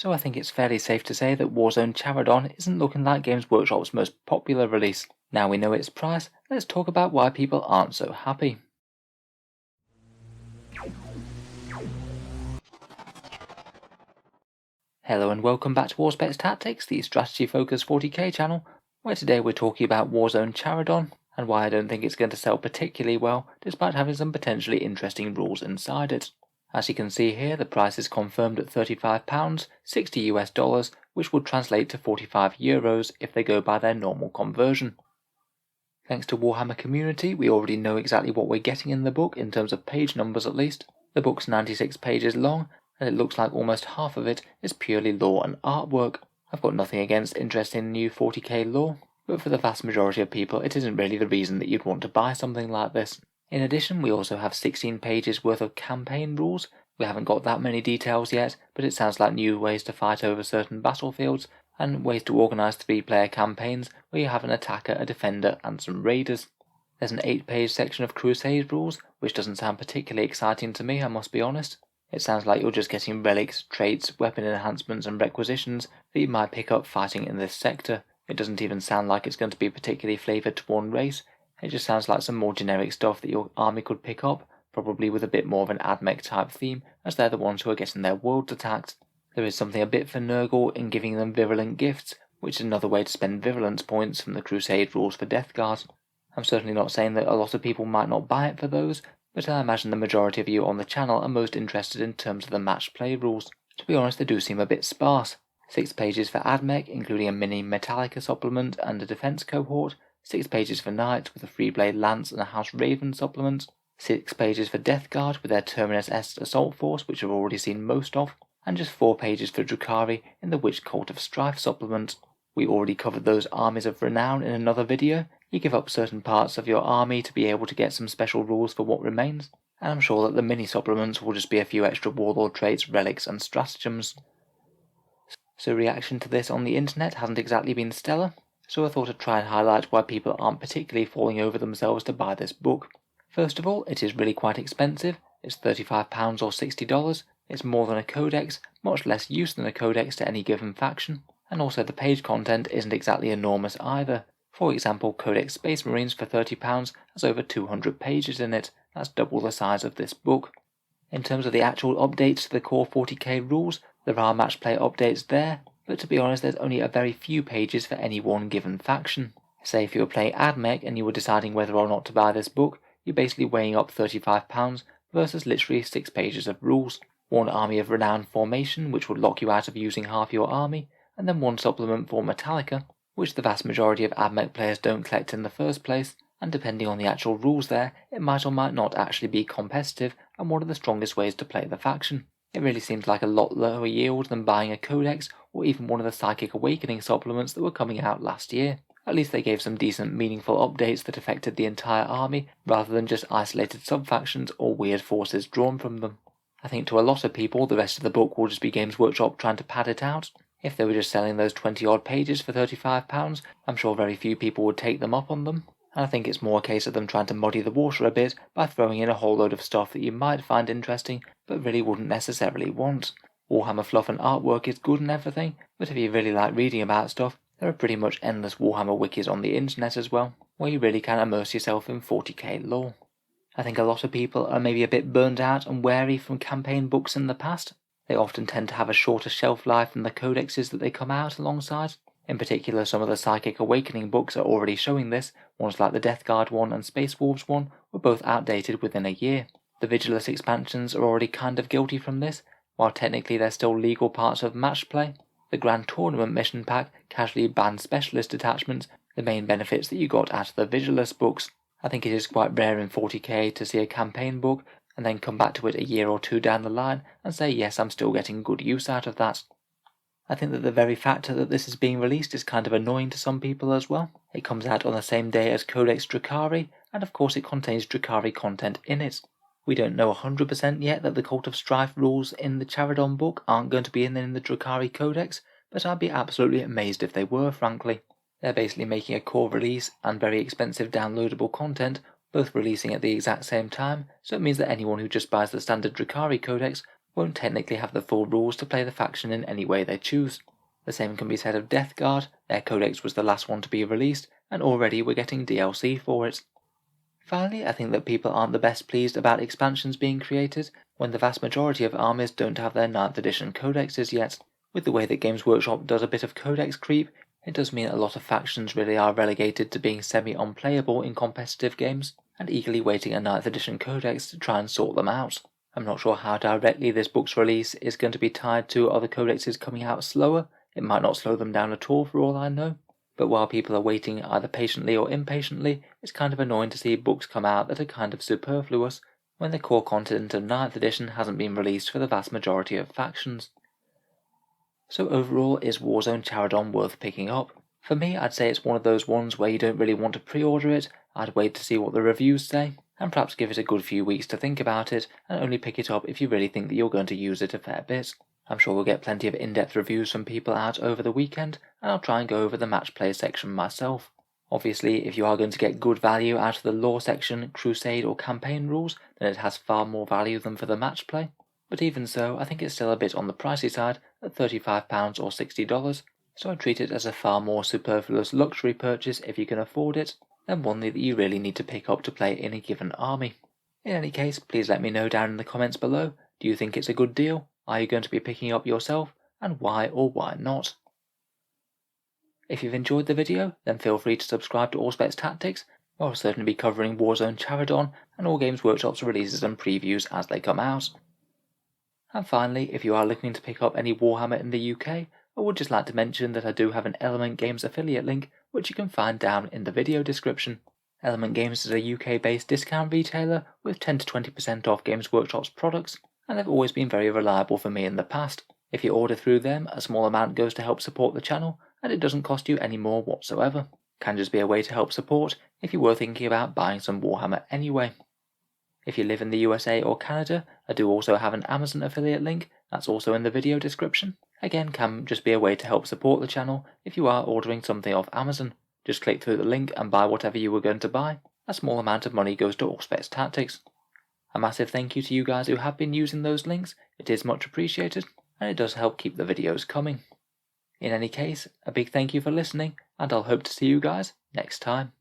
So I think it's fairly safe to say that Warzone Charadon isn't looking like Games Workshop's most popular release. Now we know its price, let's talk about why people aren't so happy. Hello and welcome back to Warspecs Tactics, the strategy-focused 40k channel, where today we're talking about Warzone Charadon, and why I don't think it's going to sell particularly well, despite having some potentially interesting rules inside it. As you can see here, the price is confirmed at £35, $60 US, which would translate to €45 if they go by their normal conversion. Thanks to Warhammer community, we already know exactly what we're getting in the book, in terms of page numbers at least. The book's 96 pages long, and it looks like almost half of it is purely lore and artwork. I've got nothing against interesting new 40k lore, but for the vast majority of people it isn't really the reason that you'd want to buy something like this. In addition, we also have 16 pages worth of campaign rules. We haven't got that many details yet, but it sounds like new ways to fight over certain battlefields, and ways to organise 3-player campaigns where you have an attacker, a defender and some raiders. There's an 8-page section of Crusade rules, which doesn't sound particularly exciting to me, I must be honest. It sounds like you're just getting relics, traits, weapon enhancements and requisitions that you might pick up fighting in this sector. It doesn't even sound like it's going to be particularly flavoured to one race. It just sounds like some more generic stuff that your army could pick up, probably with a bit more of an AdMech type theme, as they're the ones who are getting their worlds attacked. There is something a bit for Nurgle in giving them virulent gifts, which is another way to spend virulence points from the Crusade rules for Death Guard. I'm certainly not saying that a lot of people might not buy it for those, but I imagine the majority of you on the channel are most interested in terms of the match play rules. To be honest, they do seem a bit sparse. 6 pages for AdMech, including a mini Metallica supplement and a defense cohort, 6 pages for Knights with a 3-blade lance and a House Raven supplement, 6 pages for Death Guard with their Terminus S assault force, which I've already seen most of, and just 4 pages for Drukhari in the Witch Cult of Strife supplement. We already covered those armies of renown in another video. You give up certain parts of your army to be able to get some special rules for what remains, and I'm sure that the mini supplements will just be a few extra warlord traits, relics and stratagems. So reaction to this on the internet hasn't exactly been stellar, so I thought I'd try and highlight why people aren't particularly falling over themselves to buy this book. First of all, it is really quite expensive. It's £35 or $60. It's more than a codex, much less use than a codex to any given faction, and also the page content isn't exactly enormous either. For example, Codex Space Marines for £30 has over 200 pages in it. That's double the size of this book. In terms of the actual updates to the core 40k rules, there are match play updates there, but to be honest there's only a very few pages for any one given faction. Say if you were playing AdMech and you were deciding whether or not to buy this book, you're basically weighing up £35 versus literally 6 pages of rules. 1 Army of Renown formation, which would lock you out of using half your army, and then 1 supplement for Metallica, which the vast majority of AdMech players don't collect in the first place, and depending on the actual rules there, it might or might not actually be competitive and one of the strongest ways to play the faction. It really seems like a lot lower yield than buying a codex or even one of the Psychic Awakening supplements that were coming out last year. At least they gave some decent meaningful updates that affected the entire army, rather than just isolated sub-factions or weird forces drawn from them. I think to a lot of people the rest of the book will just be Games Workshop trying to pad it out. If they were just selling those 20 odd pages for £35, I'm sure very few people would take them up on them, and I think it's more a case of them trying to muddy the water a bit by throwing in a whole load of stuff that you might find interesting but really wouldn't necessarily want. Warhammer fluff and artwork is good and everything, but if you really like reading about stuff, there are pretty much endless Warhammer wikis on the internet as well, where you really can immerse yourself in 40k lore. I think a lot of people are maybe a bit burned out and wary from campaign books in the past. They often tend to have a shorter shelf life than the codexes that they come out alongside. In particular, some of the Psychic Awakening books are already showing this. Ones like the Death Guard one and Space Wolves one were both outdated within a year. The Vigilus expansions are already kind of guilty from this, while technically they're still legal parts of match play. The Grand Tournament mission pack casually banned specialist detachments, the main benefits that you got out of the Vigilus books. I think it is quite rare in 40k to see a campaign book and then come back to it a year or two down the line and say, yes, I'm still getting good use out of that. I think that the very fact that this is being released is kind of annoying to some people as well. It comes out on the same day as Codex Drukhari, and of course it contains Drukhari content in it. We don't know 100% yet that the Cult of Strife rules in the Charadon book aren't going to be in the Drukhari Codex, but I'd be absolutely amazed if they were, frankly. They're basically making a core release and very expensive downloadable content, both releasing at the exact same time, so it means that anyone who just buys the standard Drukhari Codex won't technically have the full rules to play the faction in any way they choose. The same can be said of Death Guard. Their codex was the last one to be released, and already we're getting DLC for it. Finally, I think that people aren't the best pleased about expansions being created when the vast majority of armies don't have their 9th edition codexes yet. With the way that Games Workshop does a bit of codex creep, it does mean a lot of factions really are relegated to being semi-unplayable in competitive games, and eagerly waiting a 9th edition codex to try and sort them out. I'm not sure how directly this book's release is going to be tied to other codexes coming out slower. It might not slow them down at all for all I know. But while people are waiting either patiently or impatiently, it's kind of annoying to see books come out that are kind of superfluous when the core content of 9th edition hasn't been released for the vast majority of factions. So overall, is Warzone Charadon worth picking up? For me, I'd say it's one of those ones where you don't really want to pre-order it. I'd wait to see what the reviews say, and perhaps give it a good few weeks to think about it, and only pick it up if you really think that you're going to use it a fair bit. I'm sure we'll get plenty of in-depth reviews from people out over the weekend, and I'll try and go over the match play section myself. Obviously, if you are going to get good value out of the lore section, crusade or campaign rules, then it has far more value than for the match play. But even so, I think it's still a bit on the pricey side at £35 or $60, so I treat it as a far more superfluous luxury purchase if you can afford it, than one that you really need to pick up to play in a given army. In any case, please let me know down in the comments below, do you think it's a good deal? Are you going to be picking up yourself, and why or why not? If you've enjoyed the video, then feel free to subscribe to Allspecs Tactics, where I'll certainly be covering Warzone Charadon and all Games Workshop's releases and previews as they come out. And finally, if you are looking to pick up any Warhammer in the UK, I would just like to mention that I do have an Element Games affiliate link, which you can find down in the video description. Element Games is a UK-based discount retailer with 10 to 20% off Games Workshop's products, and they've always been very reliable for me in the past. If you order through them, a small amount goes to help support the channel, and it doesn't cost you any more whatsoever. Can just be a way to help support if you were thinking about buying some Warhammer anyway. If you live in the USA or Canada, I do also have an Amazon affiliate link, that's also in the video description. Again, can just be a way to help support the channel if you are ordering something off Amazon. Just click through the link and buy whatever you were going to buy. A small amount of money goes to Allspecs Tactics. A massive thank you to you guys who have been using those links, it is much appreciated, and it does help keep the videos coming. In any case, a big thank you for listening, and I'll hope to see you guys next time.